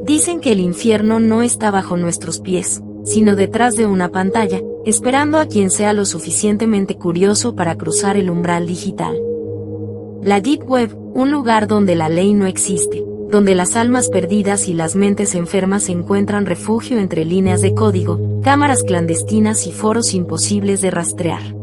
Dicen que el infierno no está bajo nuestros pies, sino detrás de una pantalla, esperando a quien sea lo suficientemente curioso para cruzar el umbral digital. La Deep Web, un lugar donde la ley no existe, donde las almas perdidas y las mentes enfermas encuentran refugio entre líneas de código, cámaras clandestinas y foros imposibles de rastrear.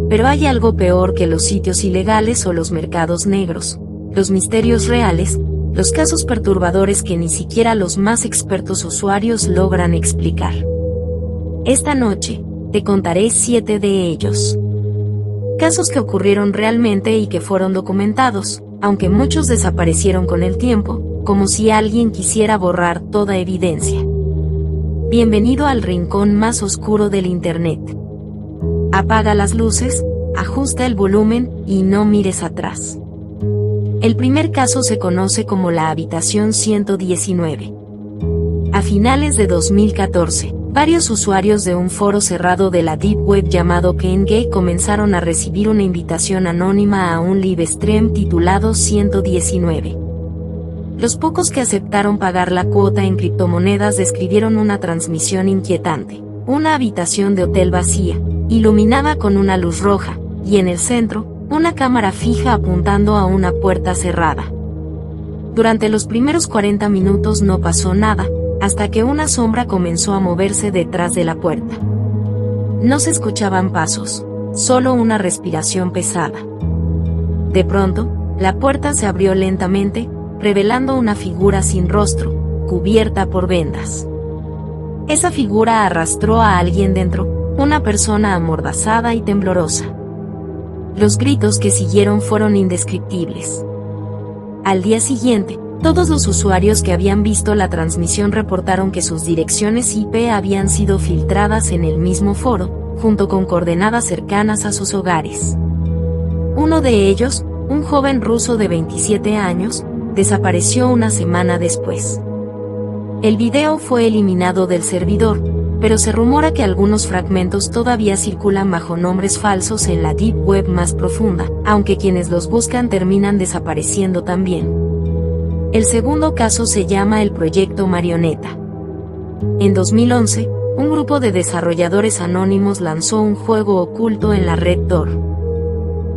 Pero hay algo peor que los sitios ilegales o los mercados negros, los misterios reales, los casos perturbadores que ni siquiera los más expertos usuarios logran explicar. Esta noche, te contaré 7 de ellos. Casos que ocurrieron realmente y que fueron documentados, aunque muchos desaparecieron con el tiempo, como si alguien quisiera borrar toda evidencia. Bienvenido al rincón más oscuro del Internet. Apaga las luces, ajusta el volumen y no mires atrás. El primer caso se conoce como la habitación 119. A finales de 2014, varios usuarios de un foro cerrado de la Deep Web llamado CanGay comenzaron a recibir una invitación anónima a un live stream titulado 119. Los pocos que aceptaron pagar la cuota en criptomonedas describieron una transmisión inquietante, una habitación de hotel vacía, iluminada con una luz roja, y en el centro, una cámara fija apuntando a una puerta cerrada. Durante los primeros 40 minutos no pasó nada, hasta que una sombra comenzó a moverse detrás de la puerta. No se escuchaban pasos, solo una respiración pesada. De pronto, la puerta se abrió lentamente, revelando una figura sin rostro, cubierta por vendas. Esa figura arrastró a alguien dentro, una persona amordazada y temblorosa. Los gritos que siguieron fueron indescriptibles. Al día siguiente, todos los usuarios que habían visto la transmisión reportaron que sus direcciones IP habían sido filtradas en el mismo foro, junto con coordenadas cercanas a sus hogares. Uno de ellos, un joven ruso de 27 años, desapareció una semana después. El video fue eliminado del servidor, pero se rumora que algunos fragmentos todavía circulan bajo nombres falsos en la Deep Web más profunda, aunque quienes los buscan terminan desapareciendo también. El segundo caso se llama el Proyecto Marioneta. En 2011, un grupo de desarrolladores anónimos lanzó un juego oculto en la red Tor.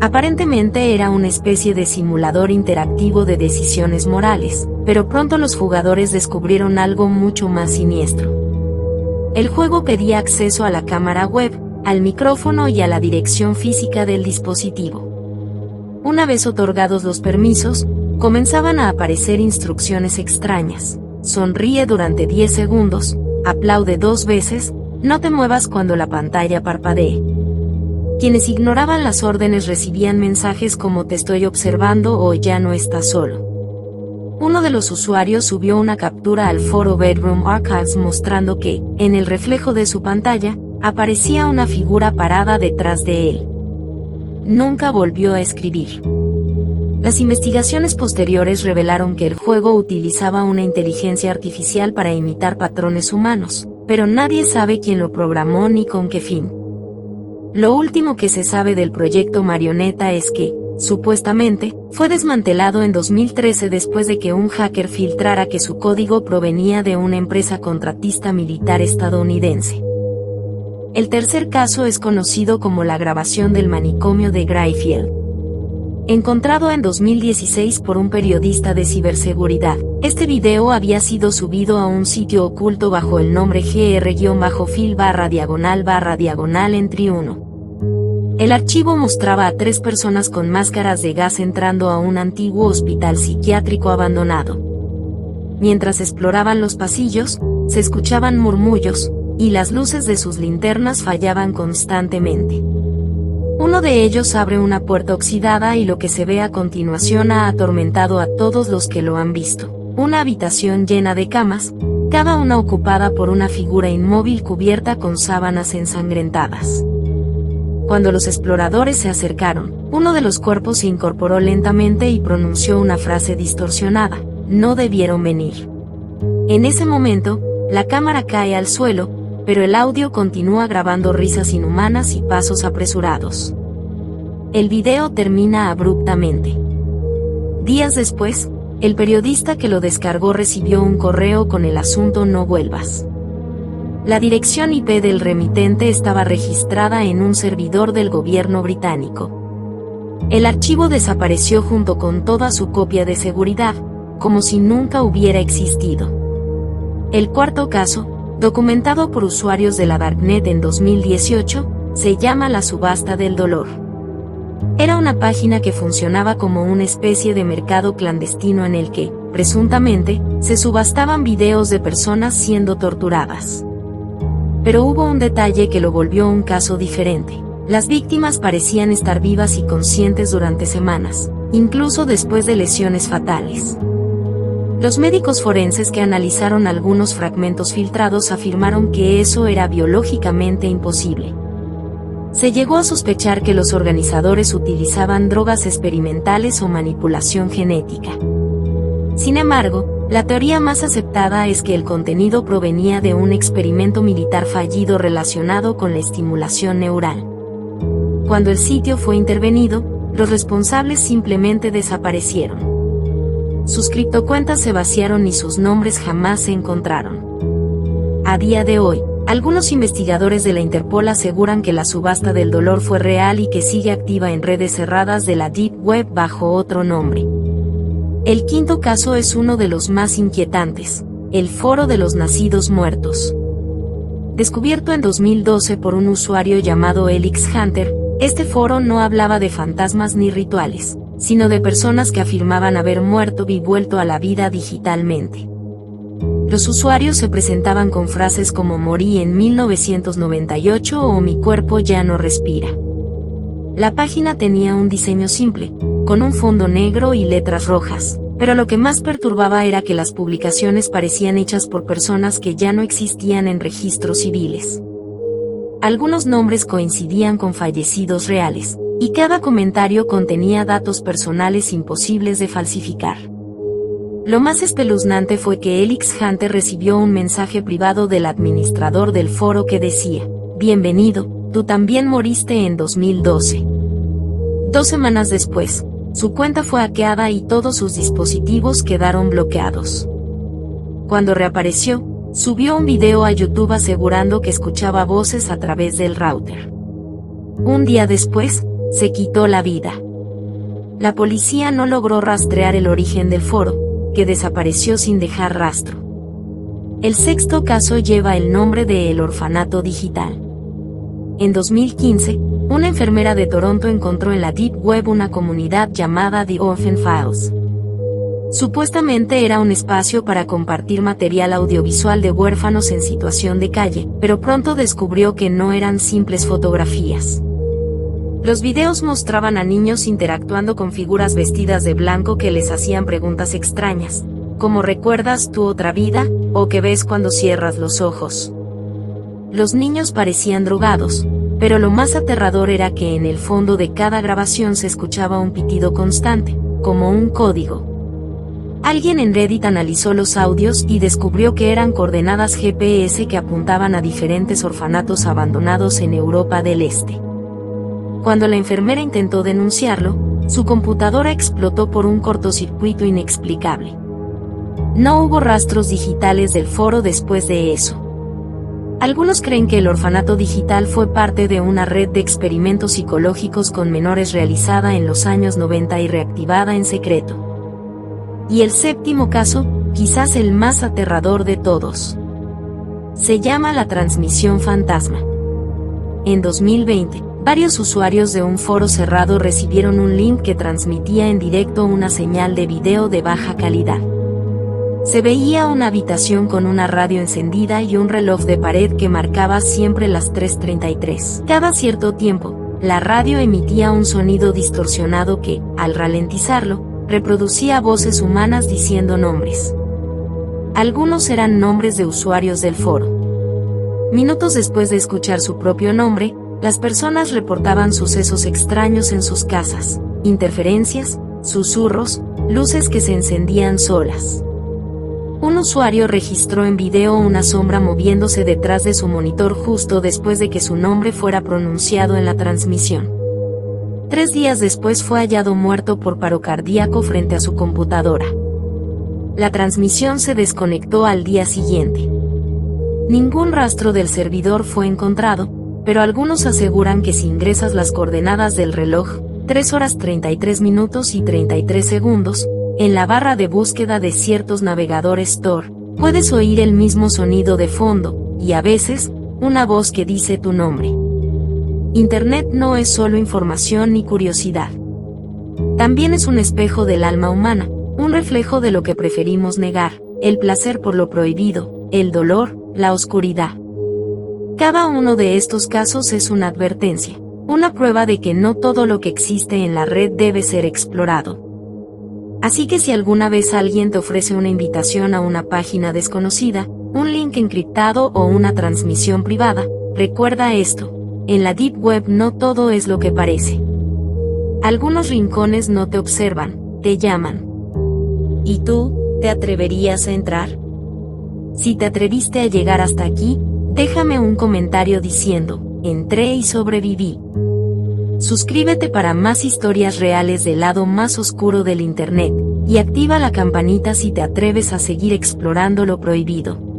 Aparentemente era una especie de simulador interactivo de decisiones morales, pero pronto los jugadores descubrieron algo mucho más siniestro. El juego pedía acceso a la cámara web, al micrófono y a la dirección física del dispositivo. Una vez otorgados los permisos, comenzaban a aparecer instrucciones extrañas. Sonríe durante 10 segundos, aplaude 2 veces, no te muevas cuando la pantalla parpadee. Quienes ignoraban las órdenes recibían mensajes como te estoy observando o ya no estás solo. Uno de los usuarios subió una captura al foro Bedroom Archives mostrando que, en el reflejo de su pantalla, aparecía una figura parada detrás de él. Nunca volvió a escribir. Las investigaciones posteriores revelaron que el juego utilizaba una inteligencia artificial para imitar patrones humanos, pero nadie sabe quién lo programó ni con qué fin. Lo último que se sabe del proyecto Marioneta es que, supuestamente, fue desmantelado en 2013 después de que un hacker filtrara que su código provenía de una empresa contratista militar estadounidense. El tercer caso es conocido como la grabación del manicomio de Greyfield. Encontrado en 2016 por un periodista de ciberseguridad, este video había sido subido a un sitio oculto bajo el nombre gr-fil/diagonal/entry 1. El archivo mostraba a 3 personas con máscaras de gas entrando a un antiguo hospital psiquiátrico abandonado. Mientras exploraban los pasillos, se escuchaban murmullos, y las luces de sus linternas fallaban constantemente. Uno de ellos abre una puerta oxidada y lo que se ve a continuación ha atormentado a todos los que lo han visto. Una habitación llena de camas, cada una ocupada por una figura inmóvil cubierta con sábanas ensangrentadas. Cuando los exploradores se acercaron, uno de los cuerpos se incorporó lentamente y pronunció una frase distorsionada: "No debieron venir". En ese momento, la cámara cae al suelo, pero el audio continúa grabando risas inhumanas y pasos apresurados. El video termina abruptamente. Días después, El periodista que lo descargó recibió un correo con el asunto "No vuelvas". La dirección IP del remitente estaba registrada en un servidor del gobierno británico. El archivo desapareció junto con toda su copia de seguridad, como si nunca hubiera existido. El cuarto caso, documentado por usuarios de la Darknet en 2018, se llama La Subasta del Dolor. Era una página que funcionaba como una especie de mercado clandestino en el que, presuntamente, se subastaban videos de personas siendo torturadas. Pero hubo un detalle que lo volvió un caso diferente. Las víctimas parecían estar vivas y conscientes durante semanas, incluso después de lesiones fatales. Los médicos forenses que analizaron algunos fragmentos filtrados afirmaron que eso era biológicamente imposible. Se llegó a sospechar que los organizadores utilizaban drogas experimentales o manipulación genética. Sin embargo, la teoría más aceptada es que el contenido provenía de un experimento militar fallido relacionado con la estimulación neural. Cuando el sitio fue intervenido, los responsables simplemente desaparecieron. Sus criptocuentas se vaciaron y sus nombres jamás se encontraron. A día de hoy, algunos investigadores de la Interpol aseguran que la subasta del dolor fue real y que sigue activa en redes cerradas de la Deep Web bajo otro nombre. El quinto caso es uno de los más inquietantes, el Foro de los Nacidos Muertos. Descubierto en 2012 por un usuario llamado Elix Hunter, este foro no hablaba de fantasmas ni rituales, sino de personas que afirmaban haber muerto y vuelto a la vida digitalmente. Los usuarios se presentaban con frases como "morí en 1998" o "mi cuerpo ya no respira". La página tenía un diseño simple, con un fondo negro y letras rojas, pero lo que más perturbaba era que las publicaciones parecían hechas por personas que ya no existían en registros civiles. Algunos nombres coincidían con fallecidos reales, y cada comentario contenía datos personales imposibles de falsificar. Lo más espeluznante fue que Elix Hunter recibió un mensaje privado del administrador del foro que decía: "Bienvenido, tú también moriste en 2012". 2 semanas después, su cuenta fue hackeada y todos sus dispositivos quedaron bloqueados. Cuando reapareció, subió un video a YouTube asegurando que escuchaba voces a través del router. Un día después, se quitó la vida. La policía no logró rastrear el origen del foro, que desapareció sin dejar rastro. El sexto caso lleva el nombre de El Orfanato Digital. En 2015, una enfermera de Toronto encontró en la Deep Web una comunidad llamada The Orphan Files. Supuestamente era un espacio para compartir material audiovisual de huérfanos en situación de calle, pero pronto descubrió que no eran simples fotografías. Los videos mostraban a niños interactuando con figuras vestidas de blanco que les hacían preguntas extrañas, como "¿recuerdas tu otra vida?" o "¿qué ves cuando cierras los ojos?". Los niños parecían drogados, pero lo más aterrador era que en el fondo de cada grabación se escuchaba un pitido constante, como un código. Alguien en Reddit analizó los audios y descubrió que eran coordenadas GPS que apuntaban a diferentes orfanatos abandonados en Europa del Este. Cuando la enfermera intentó denunciarlo, su computadora explotó por un cortocircuito inexplicable. No hubo rastros digitales del foro después de eso. Algunos creen que el orfanato digital fue parte de una red de experimentos psicológicos con menores realizada en los años 90 y reactivada en secreto. Y el séptimo caso, quizás el más aterrador de todos. Se llama la transmisión fantasma. En 2020, varios usuarios de un foro cerrado recibieron un link que transmitía en directo una señal de video de baja calidad. Se veía una habitación con una radio encendida y un reloj de pared que marcaba siempre las 3:33. Cada cierto tiempo, la radio emitía un sonido distorsionado que, al ralentizarlo, reproducía voces humanas diciendo nombres. Algunos eran nombres de usuarios del foro. Minutos después de escuchar su propio nombre, las personas reportaban sucesos extraños en sus casas, interferencias, susurros, luces que se encendían solas. Un usuario registró en video una sombra moviéndose detrás de su monitor justo después de que su nombre fuera pronunciado en la transmisión. 3 días después fue hallado muerto por paro cardíaco frente a su computadora. La transmisión se desconectó al día siguiente. Ningún rastro del servidor fue encontrado, pero algunos aseguran que si ingresas las coordenadas del reloj, 3 horas 33 minutos y 33 segundos, en la barra de búsqueda de ciertos navegadores Tor, puedes oír el mismo sonido de fondo, y a veces, una voz que dice tu nombre. Internet no es solo información ni curiosidad. También es un espejo del alma humana, un reflejo de lo que preferimos negar, el placer por lo prohibido, el dolor, la oscuridad. Cada uno de estos casos es una advertencia, una prueba de que no todo lo que existe en la red debe ser explorado. Así que si alguna vez alguien te ofrece una invitación a una página desconocida, un link encriptado o una transmisión privada, recuerda esto: en la Deep Web no todo es lo que parece. Algunos rincones no te observan, te llaman. ¿Y tú, te atreverías a entrar? Si te atreviste a llegar hasta aquí, déjame un comentario diciendo: entré y sobreviví. Suscríbete para más historias reales del lado más oscuro del Internet, y activa la campanita si te atreves a seguir explorando lo prohibido.